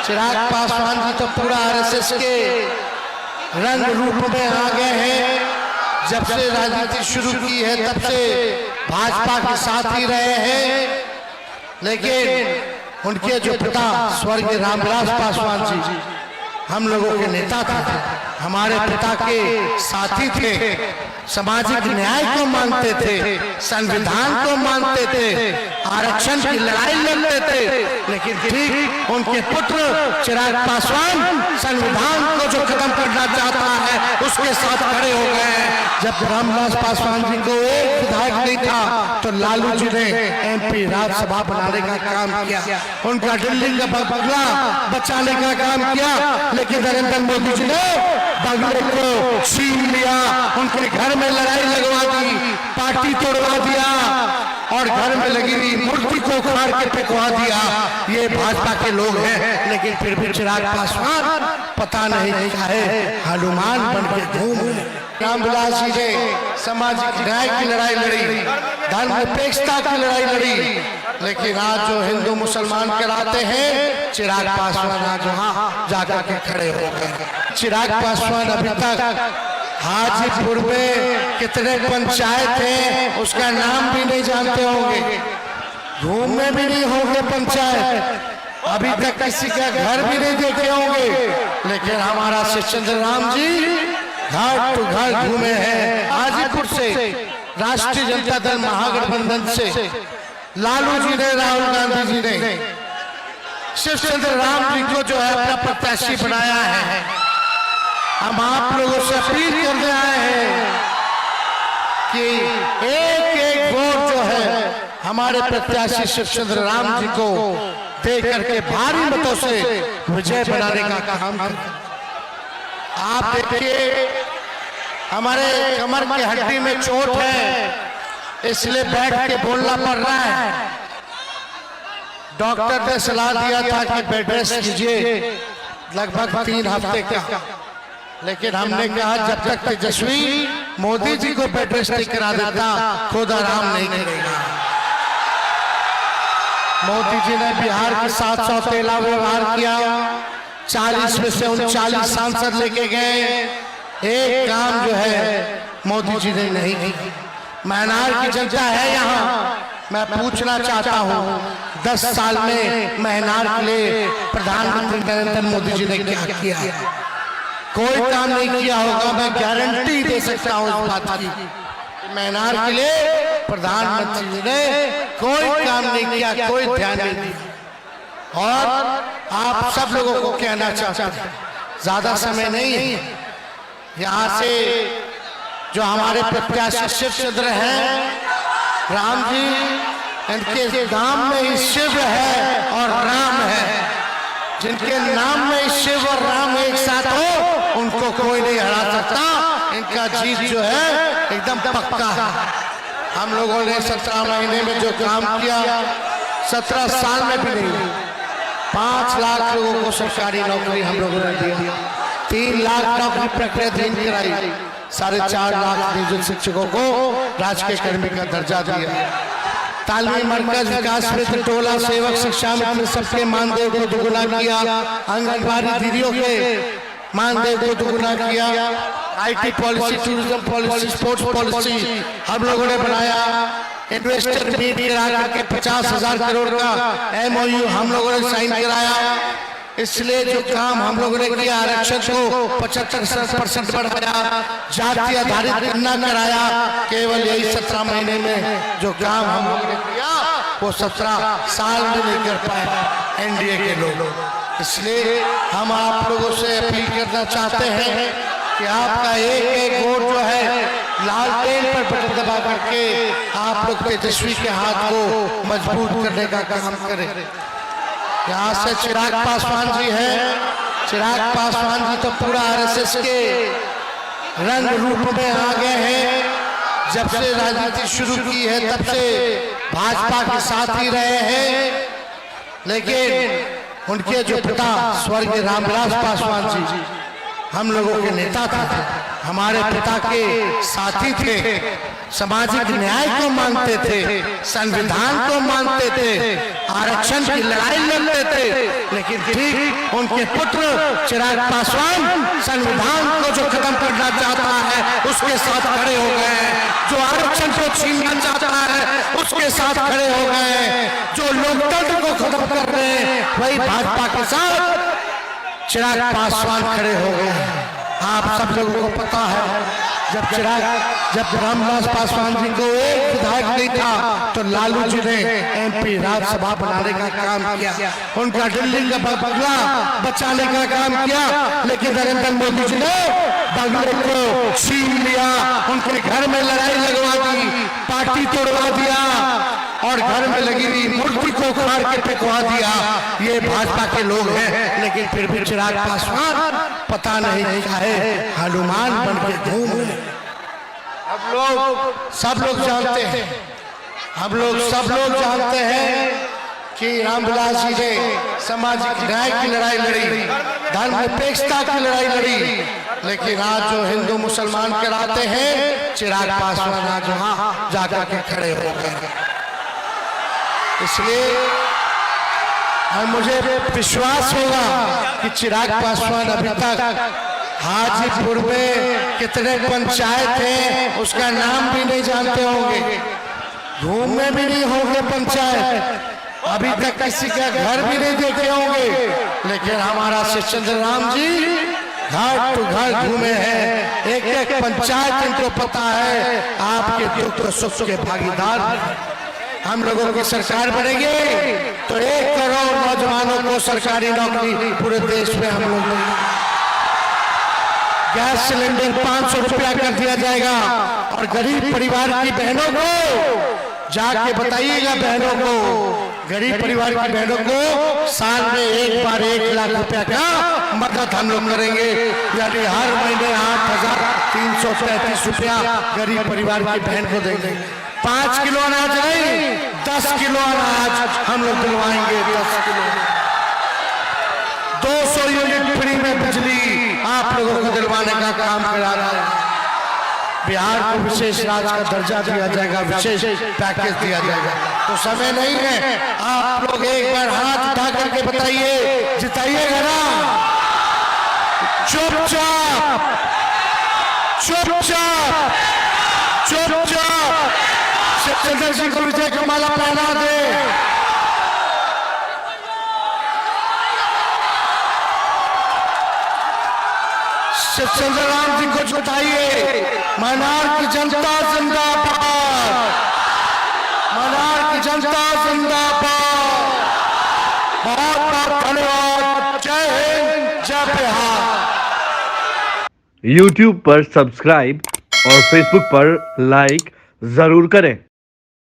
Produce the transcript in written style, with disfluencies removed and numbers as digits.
चिराग पासवान जी तो पूरा आरएसएस के रंग रूप में आ गए हैं। जब से राजनीति शुरू की है तब से भाजपा के साथ ही रहे हैं, लेकिन उनके जो पिता स्वर्गीय रामविलास पासवान जी हम लोगों के नेता थे, हमारे पिता के साथी थे, सामाजिक न्याय को मानते थे, संविधान को मानते थे, आरक्षण की लड़ाई लड़ते थे, लेकिन ठीक उनके पुत्र चिराग पासवान संविधान को जो खत्म करना चाहता है उसके साथ खड़े हो गए। जब रामविलास पासवान जी को एक विधायक नहीं था तो लालू जी ने एमपी राज्यसभा बनाने का काम किया, उनका दिल्ली का बंगला बचाने का काम किया, लेकिन नरेंद्र मोदी जी ने बंगले को छीन लिया, उनके घर में लड़ाई लगवा दी, पार्टी तोड़वा दिया और घर में लगी हुई मूर्ति को उखाड़ के फेंकवा दिया। ये भाजपा के लोग हैं, लेकिन फिर भी चिराग पासवान पता नहीं क्या है, हनुमान बन के घूम। रामविलास जी ने सामाजिक न्याय की लड़ाई लड़ी, धर्मनिरपेक्षता की लड़ाई लड़ी, लेकिन आज जो हिंदू मुसलमान कहलाते हैं चिराग पासवान आज वहां जाकर के खड़े हो गए। चिराग पासवान अभी तक हाजीपुर में कितने पंचायत हैं उसका नाम भी नहीं जानते होंगे, घूमने भी नहीं होंगे पंचायत, अभी तक किसी का घर भी नहीं देखे होंगे, लेकिन हमारा शिवचंद्र राम जी घर टू घर घूमे हैं। हाजीपुर से राष्ट्रीय जनता दल महागठबंधन से लालू जी ने, राहुल गांधी जी ने शिवचंद्र राम जी को जो है अपना प्रत्याशी बनाया है। हम आप लोगों से अपील करने आए हैं कि एक एक वोट जो है हमारे प्रत्याशी शिवचंद्र राम जी को दे करके भारी मतों से विजय बनाने का काम करें। आप देखिए हमारे कमर की हड्डी में चोट है, इसलिए बैठ के बोलना पड़ रहा है। डॉक्टर ने सलाह दिया था कि बेड रेस्ट कीजिए लगभग 3 हफ्ते का, लेकिन हमने कहा जब तक तेजस्वी मोदी जी को बेड रेस्ट नहीं करा देता खुद आराम नहीं करेगा। मोदी जी ने बिहार के 700 तेला व्यवहार किया, 40 में से 39 सांसद लेके गए, एक काम जो है मोदी जी ने नहीं किया। मैनार की जनता है यहाँ, मैं पूछना चाहता हूँ 10 साल में मैनार के लिए प्रधानमंत्री नरेंद्र मोदी जी ने क्या किया? कोई काम नहीं किया होगा, मैं गारंटी दे सकता हूँ इस बात की। मैनार के लिए प्रधानमंत्री जी ने कोई काम नहीं किया, कोई ध्यान नहीं दिया। और आप सब लोगों को कहना चाहता हूँ, ज्यादा समय नहीं है, यहाँ से जो हमारे प्रत्याशी शिवचंद्र हैं, राम जी, इनके नाम में ही शिव है और राम है। जिनके नाम में शिव और राम एक साथ हो उनको कोई नहीं हरा सकता, इनका जीत जो है एकदम पक्का है। हम लोगों ने 17 महीने में जो काम किया 17 साल में भी नहीं, 5 लाख लोगों को सरकारी नौकरी हम लोगों ने दी, 3 लाख नौकरी प्रक्रियाधीन कराई, 4.5 लाख नियोजित शिक्षकों को राजकीय कर्मी का दर्जा दिया, तालीमी मरकज विकास मित्र टोला सेवक शिक्षा मित्र सबके मानदेय को दुगुना किया, आंगनबाड़ी दीदियों के मानदेय को दुगुना किया, IT policy, tourism policy, sports policy हम लोगों ने बनाया, इन्वेस्टर मीट करा के 50,000 करोड़ का एमओयू हम लोगों ने साइन कराया। इसलिए जो काम हम लोगों ने किया, आरक्षण को 75% बढ़ाया, जाति आधारित गणना कराया, केवल यही 17 महीने में जो काम हम लोगों ने किया वो 17 साल में नहीं कर पाए एनडीए के लोग। इसलिए हम आप लोगों से अपील करना चाहते हैं कि आपका एक एक वोट जो है लालटेन पर बटन दबा करके आप लोग तेजस्वी के हाथ को मजबूत करने का काम करें। यहाँ से चिराग पासवान जी हैं, चिराग पासवान जी तो पूरा आरएसएस के रंग रूप में आ गए हैं। जब से राजनीति शुरू की है तब से भाजपा के साथ ही रहे हैं, लेकिन उनके जो पिता स्वर्गीय रामविलास पासवान जी हम लोगों के नेता थे, हमारे पिता के साथी थे, सामाजिक न्याय को मानते थे, संविधान को मानते थे, आरक्षण की लड़ाई लड़ते थे, लेकिन ठीक उनके पुत्र चिराग पासवान संविधान को जो खत्म करना चाहता है उसके साथ खड़े हो गए, जो आरक्षण को छीनना चाहता है उसके साथ खड़े हो गए, जो लोकतंत्र को खत्म कर रहे हैं वही भाजपा के साथ चिराग पासवान खड़े हो गए। आप सब लोगों को पता है जब रामविलास पासवान जी को एक विधायक नहीं था तो लालू जी ने एमपी राज्यसभा बनाने का काम किया, उनका दिल्ली का बंगला बचाने का काम किया, लेकिन नरेंद्र मोदी जी ने बंगले को छीन लिया, उनके घर में लड़ाई लगवा दी, पार्टी तोड़वा दिया और घर में लगी हुई मूर्ति को उखाड़ के फेंकवा दिया। ये भाजपा के लोग हैं, लेकिन फिर भी चिराग पासवान पता नहीं चाहे हनुमान बन के घूम रहे। सब लोग जानते हैं, हम लोग सब लोग जानते हैं कि रामविलास जी ने सामाजिक न्याय की लड़ाई लड़ी, धर्मनिरपेक्षता की लड़ाई लड़ी, लेकिन आज जो हिंदू मुसलमान कराते हैं चिराग पासवान आज वहां जाकर के खड़े हो गए। इसलिए मुझे विश्वास होगा कि चिराग पासवान अभी तक हाजीपुर में कितने पंचायत हैं उसका नाम भी नहीं जानते होंगे, घूमे भी नहीं होंगे पंचायत, अभी तक किसी का घर भी नहीं देखे होंगे, लेकिन हमारा शिवचंद्र राम जी घर टू घर घूमे हैं, एक एक पंचायत इनको पता है, आपके दुख सुख के भागीदार। हम लोगों की सरकार बनेगी तो 1 करोड़ नौजवानों को सरकारी नौकरी पूरे देश में हम लोग, गैस सिलेंडर 500 रुपया कर दिया जाएगा, और गरीब परिवार की बहनों को जाके बताइएगा, बहनों को, गरीब परिवार की बहनों को साल में एक बार 1 लाख रुपया का मदद हम लोग करेंगे, यानी हर महीने 8,333 रुपया गरीब परिवार की बहन को देंगे। 5 किलो अनाज नहीं, 10 किलो अनाज हम लोग दिलवाएंगे, 10 किलो, 200 यूनिट फ्री में बिजली आप लोगों को दिलवाने का काम करा रहा है। बिहार को विशेष राज्य का दर्जा दिया जाएगा, विशेष पैकेज दिया जाएगा। तो समय नहीं है, आप लोग एक बार हाथ उठा करके बताइए, जिताइएगा ना? चुपचाप चुपचाप चुपचाप शिवचंद्र जी को विजय का माला पहना दे। शिवचंद्र राम जी को जिताइए। मनार की जनता जिंदाबाद, मनार की जनता जिंदाबाद। बहुत बहुत धन्यवाद। जय हिंद, जय बिहार। YouTube पर सब्सक्राइब और Facebook पर लाइक जरूर करें।